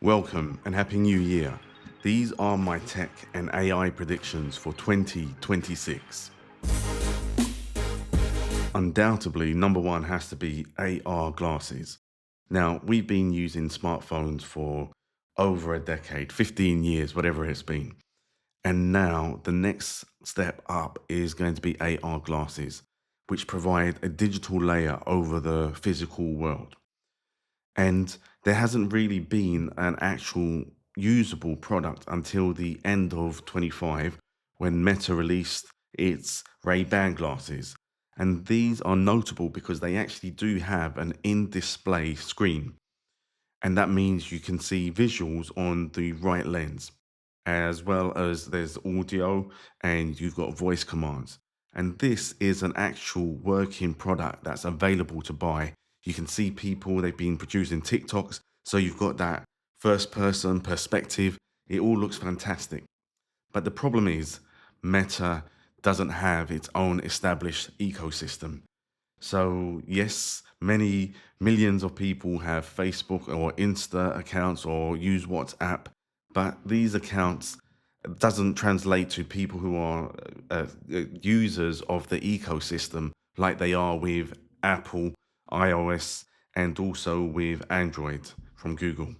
Welcome and Happy New Year. These are my tech and AI predictions for 2026. Undoubtedly, number one has to be AR glasses. Now, we've been using smartphones for over a decade, 15 years, whatever it's been. And now the next step up is going to be AR glasses, which provide a digital layer over the physical world. And there hasn't really been an actual usable product until the end of 25 when Meta released its Ray-Ban glasses. And these are notable because they actually do have an in-display screen. And that means you can see visuals on the right lens, as well as there's audio and you've got voice commands. And this is an actual working product that's available to buy. You can see people, they've been producing TikToks. So you've got that first person perspective. It all looks fantastic. But the problem is, Meta doesn't have its own established ecosystem. So, yes, many millions of people have Facebook or Insta accounts or use WhatsApp, but these accounts doesn't translate to people who are users of the ecosystem like they are with Apple, iOS, and also with Android from Google.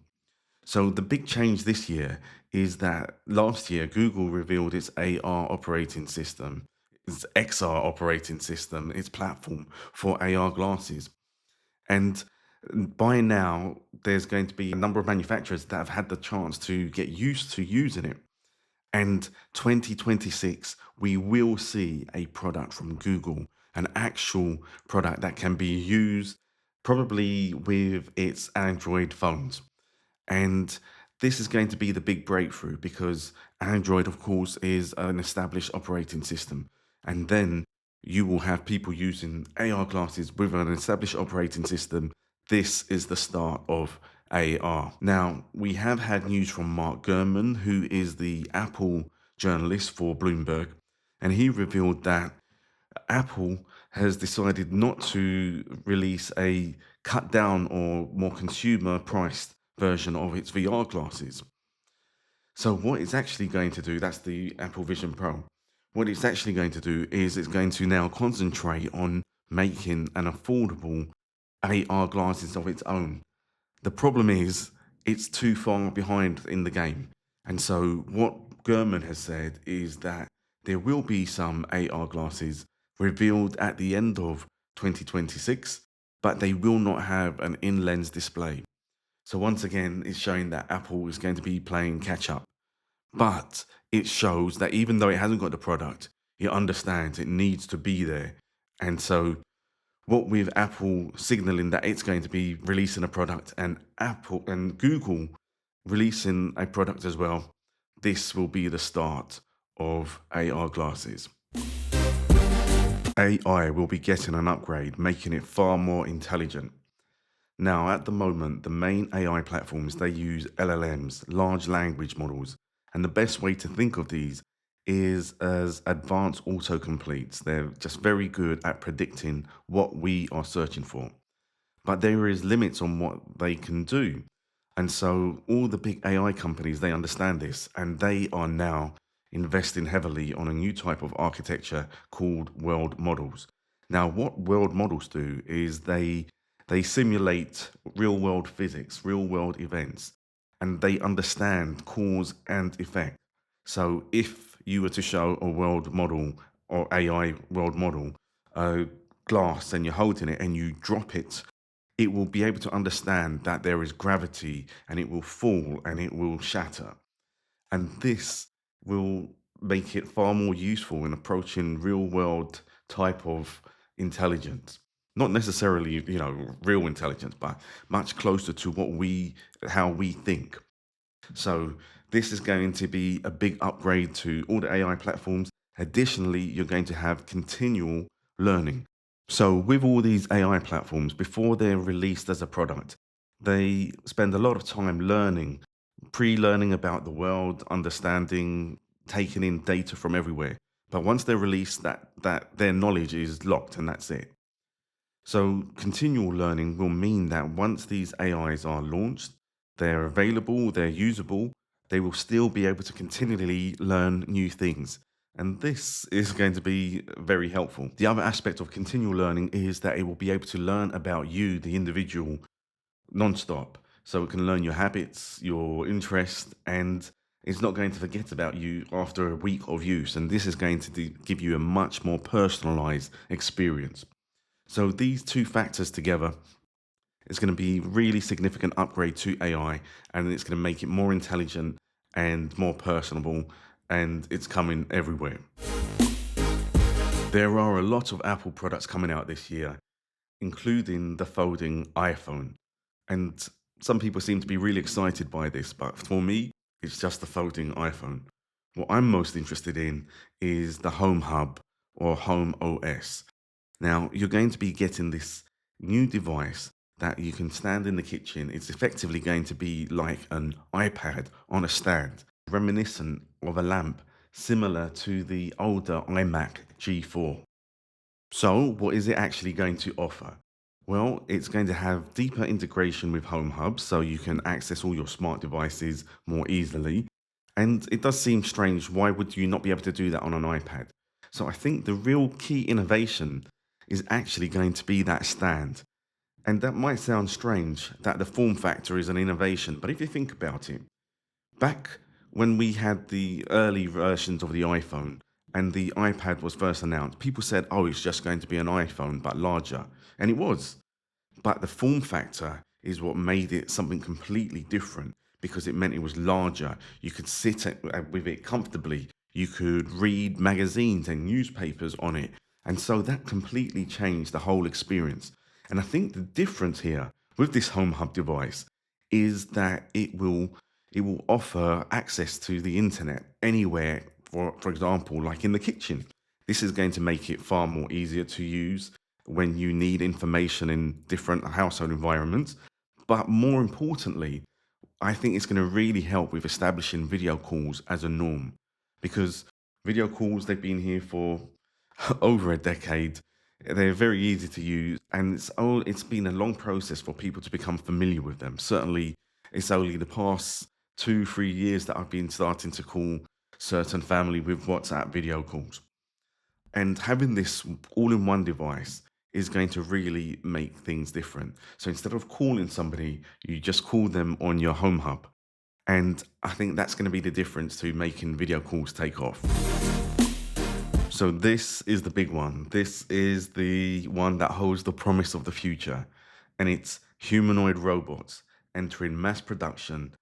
So the big change this year is that last year Google revealed its AR operating system, its XR operating system, its platform for AR glasses. And by now, there's going to be a number of manufacturers that have had the chance to get used to using it. And 2026, we will see a product from Google, an actual product that can be used probably with its Android phones. And this is going to be the big breakthrough because Android, of course, is an established operating system. And then you will have people using AR glasses with an established operating system. This is the start of AR. Now, we have had news from Mark Gurman, who is the Apple journalist for Bloomberg, and he revealed that Apple has decided not to release a cut down or more consumer priced version of its VR glasses. So what it's actually going to do, that's the Apple Vision Pro. What it's actually going to do is it's going to now concentrate on making an affordable AR glasses of its own. The problem is it's too far behind in the game. And so what Gurman has said is that there will be some AR glasses revealed at the end of 2026, but they will not have an in-lens display. So once again, it's showing that Apple is going to be playing catch up. But it shows that even though it hasn't got the product, it understands it needs to be there. And so what with Apple signaling that it's going to be releasing a product and Apple and Google releasing a product as well, this will be the start of AR glasses. AI will be getting an upgrade, making it far more intelligent. Now, at the moment, the main AI platforms, they use LLMs, large language models. And the best way to think of these is as advanced autocompletes. They're just very good at predicting what we are searching for. But there is limits on what they can do. And so all the big AI companies, they understand this and they are now investing heavily on a new type of architecture called world models. Now, what world models do is they simulate real world physics, real world events, and they understand cause and effect. So if you were to show a world model or AI world model a glass and you're holding it and you drop it, it will be able to understand that there is gravity and it will fall and it will shatter. And this will make it far more useful in approaching real world type of intelligence. Not necessarily, real intelligence, but much closer to how we think. So this is going to be a big upgrade to all the AI platforms. Additionally, you're going to have continual learning. So with all these AI platforms, before they're released as a product, they spend a lot of time learning, pre-learning about the world, understanding, taking in data from everywhere. But once they're released, that their knowledge is locked and that's it. So continual learning will mean that once these AIs are launched, they're available, they're usable, they will still be able to continually learn new things. And this is going to be very helpful. The other aspect of continual learning is that it will be able to learn about you, the individual, non-stop. So it can learn your habits, your interests, and it's not going to forget about you after a week of use. And this is going to give you a much more personalized experience. So these two factors together is going to be really significant upgrade to AI, and it's going to make it more intelligent and more personable, and it's coming everywhere. There are a lot of Apple products coming out this year, including the folding iPhone. And some people seem to be really excited by this, but for me, it's just the folding iPhone. What I'm most interested in is the Home Hub or Home OS. Now, you're going to be getting this new device that you can stand in the kitchen. It's effectively going to be like an iPad on a stand, reminiscent of a lamp, similar to the older iMac G4. So, what is it actually going to offer? Well, it's going to have deeper integration with Home Hub so you can access all your smart devices more easily. And it does seem strange, why would you not be able to do that on an iPad? So, I think the real key innovation is actually going to be that stand. And that might sound strange that the form factor is an innovation, but if you think about it, back when we had the early versions of the iPhone and the iPad was first announced, people said, oh, it's just going to be an iPhone, but larger. And it was. But the form factor is what made it something completely different because it meant it was larger. You could with it comfortably. You could read magazines and newspapers on it. And so that completely changed the whole experience. And I think the difference here with this Home Hub device is that it will offer access to the internet anywhere, for example, like in the kitchen. This is going to make it far more easier to use when you need information in different household environments. But more importantly, I think it's going to really help with establishing video calls as a norm because video calls, they've been here for over a decade. They're very easy to use, and it's been a long process for people to become familiar with them. Certainly, it's only the past 2, 3 years that I've been starting to call certain family with WhatsApp video calls. And having this all in one device is going to really make things different. So instead of calling somebody, you just call them on your home hub. And I think that's going to be the difference to making video calls take off. So this is the big one. This is the one that holds the promise of the future. And it's humanoid robots entering mass production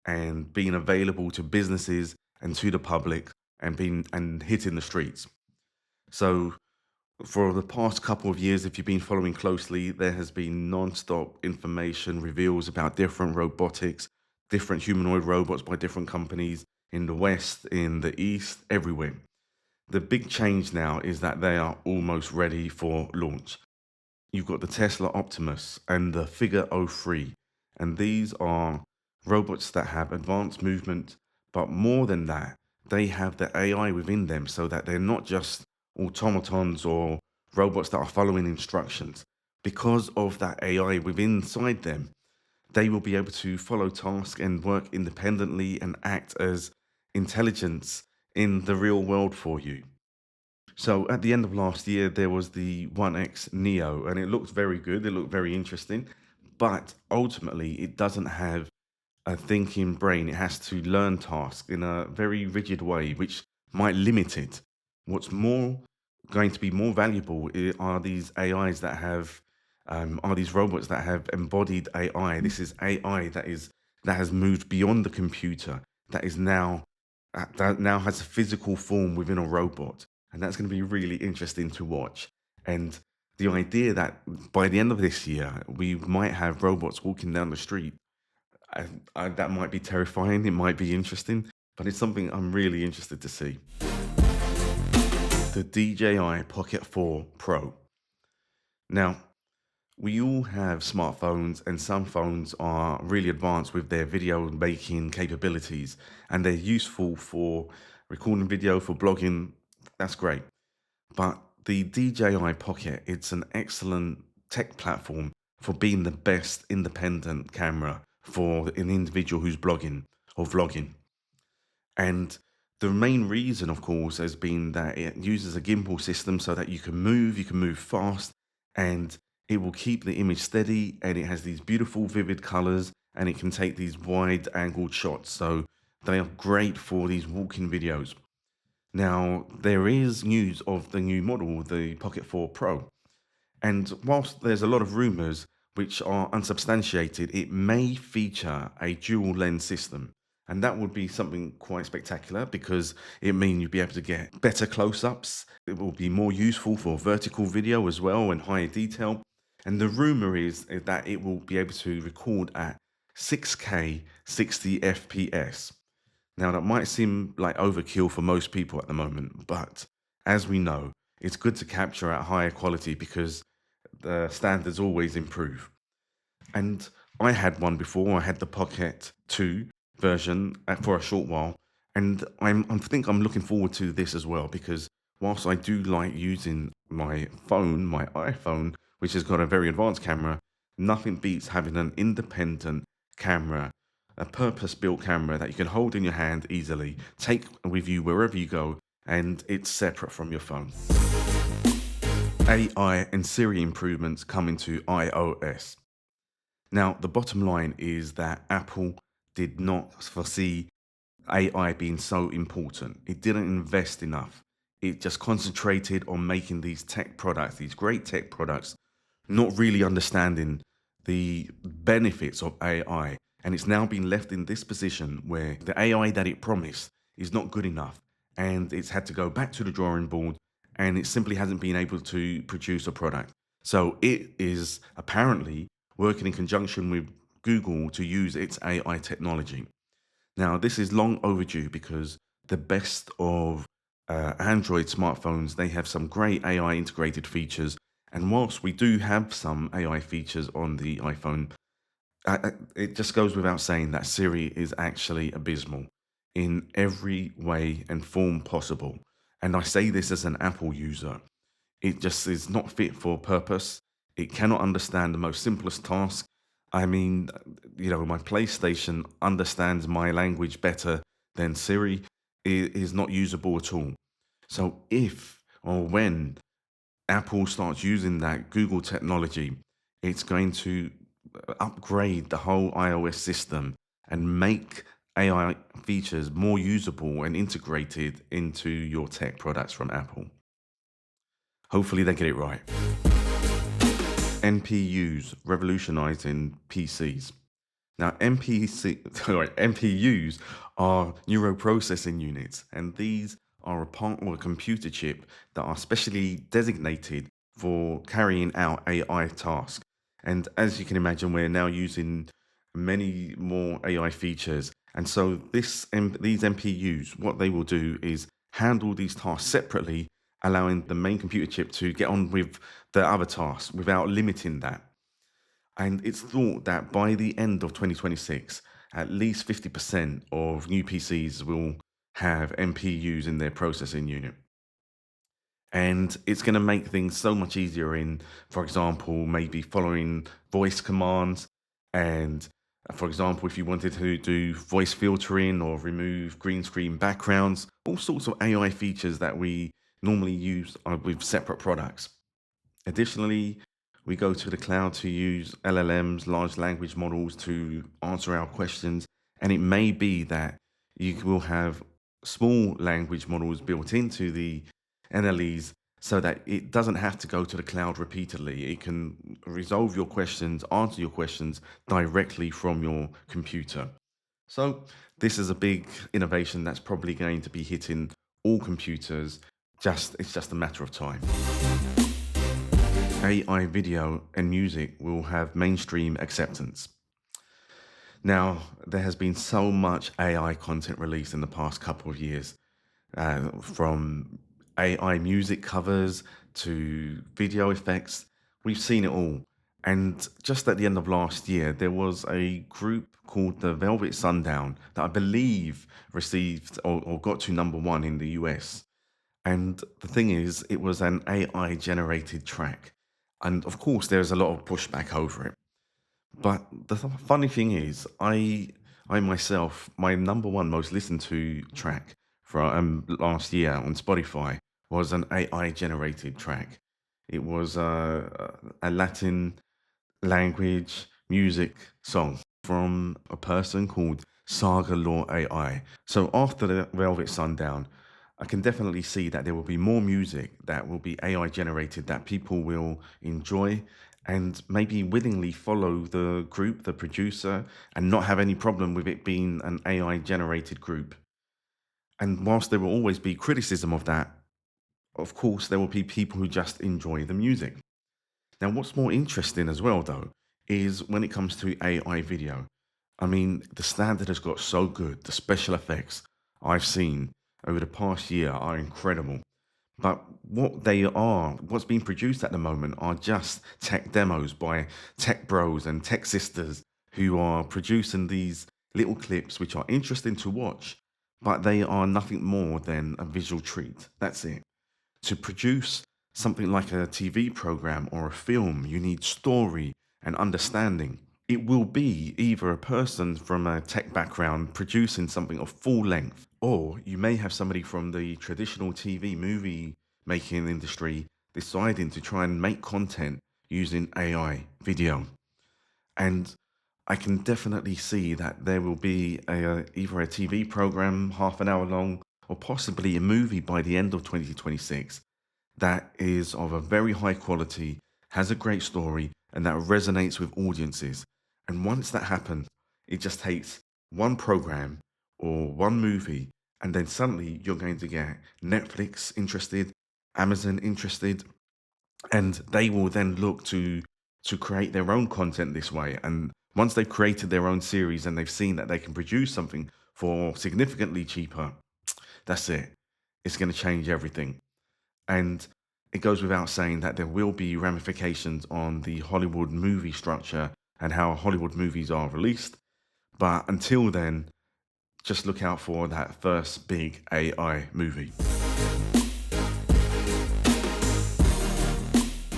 and being available to businesses and to the public and being and hitting the streets. So for the past couple of years, if you've been following closely, there has been non-stop information reveals about different robotics, different humanoid robots by different companies in the West, in the East, everywhere. The big change now is that they are almost ready for launch. You've got the Tesla Optimus and the Figure O 03, and these are robots that have advanced movement, but more than that, they have the AI within them so that they're not just automatons or robots that are following instructions. Because of that AI within inside them, they will be able to follow tasks and work independently and act as intelligence in the real world for you. So at the end of last year, there was the One X Neo, and it looked very good. It looked very interesting, but ultimately, it doesn't have a thinking brain. It has to learn tasks in a very rigid way, which might limit it. What's more going to be more valuable are these AIs that are these robots that have embodied AI. This is AI that has moved beyond the computer, that now has a physical form within a robot, and that's going to be really interesting to watch. And the idea that by the end of this year we might have robots walking down the street, that might be terrifying. It might be interesting, but it's something I'm really interested to see. The DJI Pocket 4 Pro. Now, we all have smartphones, and some phones are really advanced with their video making capabilities, and they're useful for recording video, for blogging. That's great. But the DJI Pocket, it's an excellent tech platform for being the best independent camera for an individual who's blogging or vlogging. And the main reason, of course, has been that it uses a gimbal system so that you can move fast, and it will keep the image steady, and it has these beautiful, vivid colors, and it can take these wide angled shots. So they are great for these walking videos. Now, there is news of the new model, the Pocket 4 Pro. And whilst there's a lot of rumors which are unsubstantiated, it may feature a dual lens system. And that would be something quite spectacular because it means you'd be able to get better close ups. It will be more useful for vertical video as well and higher detail. And the rumor is that it will be able to record at 6K 60 FPS. Now, that might seem like overkill for most people at the moment, but as we know, it's good to capture at higher quality because the standards always improve. And I had one before. I had the Pocket 2 version for a short while, and I think I'm looking forward to this as well because whilst I do like using my phone, my iPhone, which has got a very advanced camera, nothing beats having an independent camera, a purpose-built camera that you can hold in your hand easily, take with you wherever you go, and it's separate from your phone. AI and Siri improvements coming to iOS. Now, the bottom line is that Apple did not foresee AI being so important. It didn't invest enough. It just concentrated on making these tech products, these great tech products, not really understanding the benefits of AI. And it's now been left in this position where the AI that it promised is not good enough. And it's had to go back to the drawing board and it simply hasn't been able to produce a product. So it is apparently working in conjunction with Google to use its AI technology. Now, this is long overdue because the best of Android smartphones, they have some great AI integrated features. And whilst we do have some AI features on the iPhone, it just goes without saying that Siri is actually abysmal in every way and form possible. And I say this as an Apple user. It just is not fit for purpose. It cannot understand the most simplest task. I mean, my PlayStation understands my language better than Siri. It is not usable at all. So if or when Apple starts using that Google technology, it's going to upgrade the whole iOS system and make AI features more usable and integrated into your tech products from Apple. Hopefully they get it right. NPUs revolutionizing PCs. Now, NPUs are neuroprocessing units, and these are a part of a computer chip that are specially designated for carrying out AI tasks. And as you can imagine, we're now using many more AI features. And so these NPUs, what they will do is handle these tasks separately, allowing the main computer chip to get on with the other tasks without limiting that. And it's thought that by the end of 2026, at least 50% of new PCs will have NPUs in their processing unit. And it's going to make things so much easier in, for example, maybe following voice commands. And for example, if you wanted to do voice filtering or remove green screen backgrounds, all sorts of AI features that we normally use with separate products. Additionally, we go to the cloud to use LLMs, large language models, to answer our questions. And it may be that you will have small language models built into the NLEs so that it doesn't have to go to the cloud repeatedly. It can resolve your questions, answer your questions directly from your computer. So, this is a big innovation that's probably going to be hitting all computers. It's just a matter of time. AI video and music will have mainstream acceptance. Now, there has been so much AI content released in the past couple of years, from AI music covers to video effects. We've seen it all. And just at the end of last year, there was a group called the Velvet Sundown that I believe received or got to number one in the US. And the thing is, it was an AI generated track. And of course, there's a lot of pushback over it. But the funny thing is, I myself, my number one most listened to track from last year on Spotify was an AI generated track. It was a Latin language music song from a person called Saga Law AI. So after the Velvet Sundown, I can definitely see that there will be more music that will be AI generated that people will enjoy and maybe willingly follow the group, the producer, and not have any problem with it being an AI generated group. And whilst there will always be criticism of that, of course, there will be people who just enjoy the music. Now, what's more interesting as well, though, is when it comes to AI video. I mean, the standard has got so good. The special effects I've seen over the past year are incredible. But what's being produced at the moment are just tech demos by tech bros and tech sisters who are producing these little clips which are interesting to watch, but they are nothing more than a visual treat. That's it. To produce something like a TV program or a film, you need story and understanding. It will be either a person from a tech background producing something of full length, or you may have somebody from the traditional TV movie making industry deciding to try and make content using AI video. And I can definitely see that there will be either a TV program, half an hour long, or possibly a movie by the end of 2026 that is of a very high quality, has a great story, and that resonates with audiences. And once that happens, it just takes one program or one movie, and then suddenly you're going to get Netflix interested, Amazon interested, and they will then look to create their own content this way. And once they've created their own series and they've seen that they can produce something for significantly cheaper, that's it. It's going to change everything. And it goes without saying that there will be ramifications on the Hollywood movie structure and how Hollywood movies are released. But until then, just look out for that first big AI movie.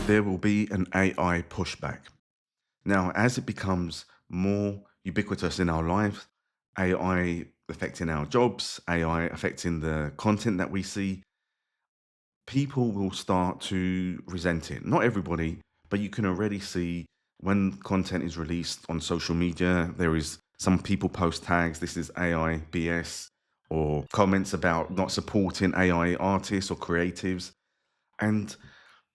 There will be an AI pushback. Now, as it becomes more ubiquitous in our lives, AI affecting our jobs, AI affecting the content that we see, people will start to resent it. Not everybody, but you can already see when content is released on social media, there is some people post tags, this is AI BS, or comments about not supporting AI artists or creatives. And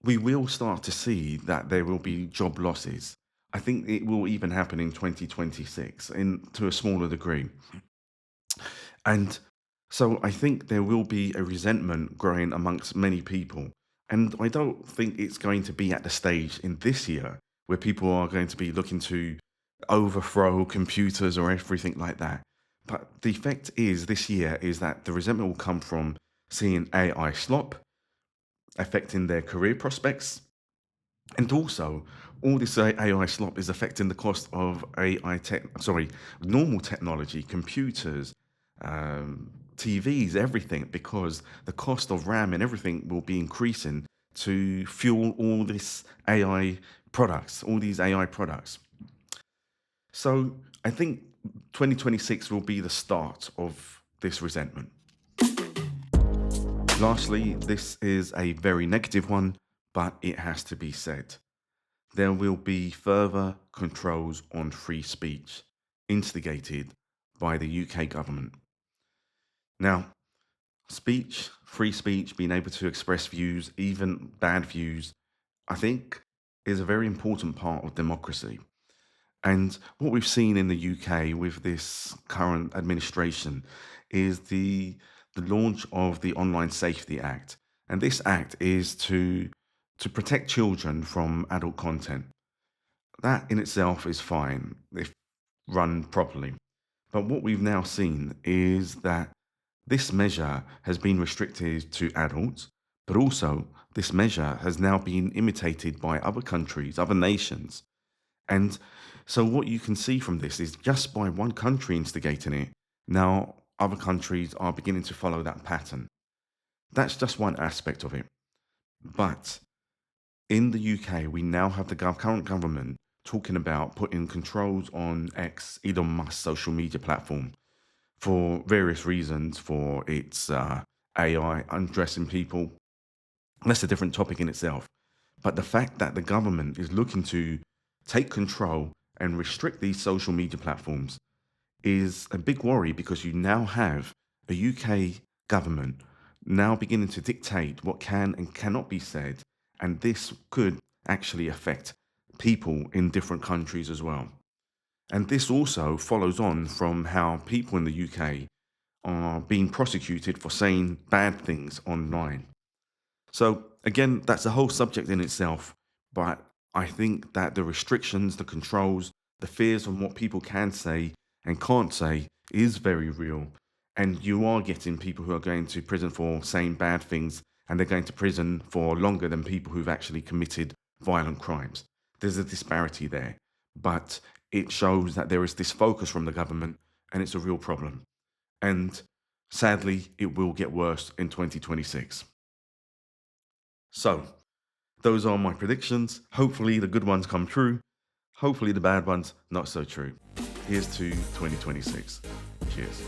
we will start to see that there will be job losses. I think it will even happen in 2026 in to a smaller degree. And so I think there will be a resentment growing amongst many people. And I don't think it's going to be at the stage in this year where people are going to be looking to overthrow computers or everything like that. But the effect is this year is that the resentment will come from seeing AI slop affecting their career prospects. And also, all this AI slop is affecting the cost of normal technology, computers, TVs, everything, because the cost of RAM and everything will be increasing to fuel all this AI products, all these AI products. So I think 2026 will be the start of this resentment. Lastly, this is a very negative one, but it has to be said. There will be further controls on free speech instigated by the UK government. Now, free speech, being able to express views, even bad views, I think is a very important part of democracy. And what we've seen in the UK with this current administration is the launch of the Online Safety Act. And this act is to protect children from adult content. That in itself is fine if run properly. But what we've now seen is that this measure has been restricted to adults, but also this measure has now been imitated by other countries, other nations. And so what you can see from this is just by one country instigating it, now other countries are beginning to follow that pattern. That's just one aspect of it. But in the UK, we now have the current government talking about putting controls on X, Elon Musk's social media platform, for various reasons, for its AI undressing people. That's a different topic in itself. But the fact that the government is looking to take control and restrict these social media platforms is a big worry, because you now have a UK government now beginning to dictate what can and cannot be said. And this could actually affect people in different countries as well. And this also follows on from how people in the UK are being prosecuted for saying bad things online. So again, that's a whole subject in itself. But I think that the restrictions, the controls, the fears on what people can say and can't say is very real. And you are getting people who are going to prison for saying bad things, and they're going to prison for longer than people who've actually committed violent crimes. There's a disparity there. But it shows that there is this focus from the government, and it's a real problem. And sadly, it will get worse in 2026. So, those are my predictions. Hopefully, the good ones come true. Hopefully, the bad ones not so true. Here's to 2026. Cheers.